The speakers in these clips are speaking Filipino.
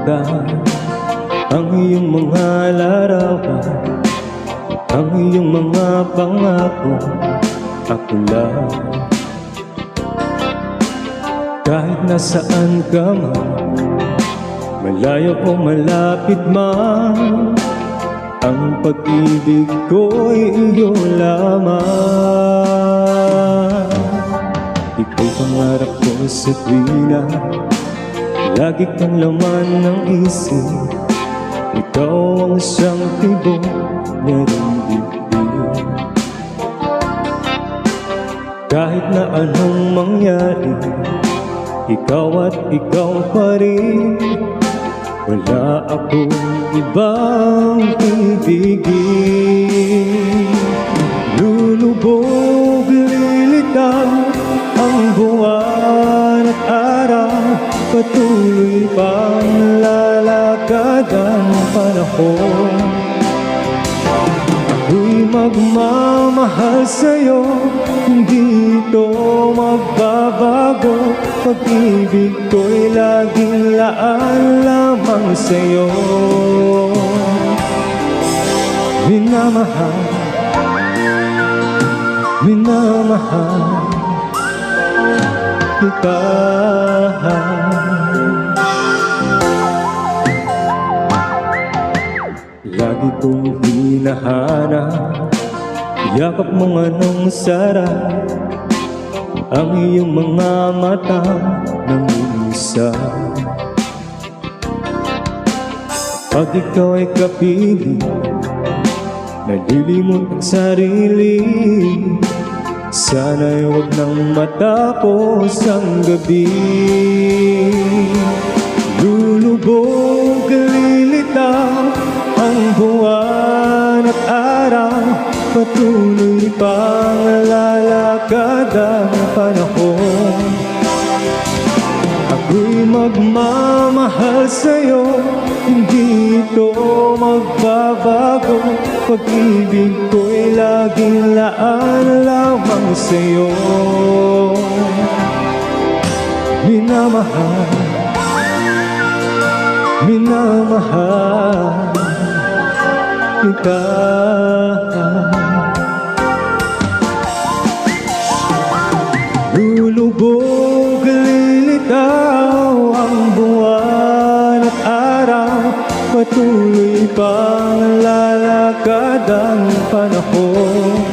matanda ang iyong mga larawan, ang iyong mga pangako. Ako lang, kahit nasaan ka man, malayo o malapit man, ang pag-ibig ko'y iyo lamang. Ika'y pangarap ko sa tuwina, lagi kang laman ng isip. Ikaw ang siyang tibok merong dibdib. Kahit na anong mangyari, ikaw at ikaw pa rin. Wala akong ibang ibigin. Lulubog, lilitaw ang buwan at araw, patuloy pang lalakad ang panahon. Ako'y magmamahal sa'yo, hindi ito magbabago. Pag-ibig ko'y laging laan lamang sa'yo. Minamahal, minamahal kita. Lagi kong hinahanap, yakap mong anong sarap, ang iyong mga mata ng isa. Pag ikaw ay kapiling, nalilimot ang sarili. Sana'y huwag nang matapos ang gabi. Lulubog, lilitaw ang buwan at araw, patuloy pang lalakad ang panahon. Ako'y magmamahal sa'yo, hindi ito magbabago. Pag-ibig ko'y laging laan lamang sa'yo. Minamahal, minamahal kita. Lulubog, lilitaw ang buwan at araw, patuloy pang lalakad ang panahon.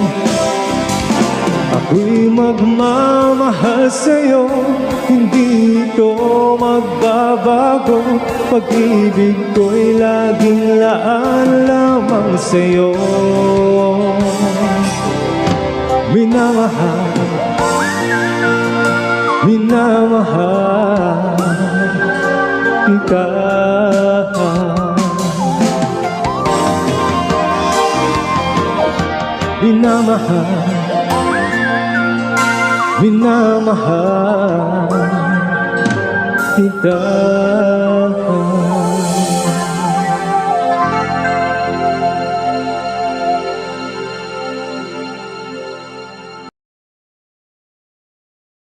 Ako'y magmamahal sa'yo, hindi ito magbabago. Pag-ibig ko'y laging laan lamang sa'yo. Minamahal, minamahal kita. Minamahal, minamahal kita.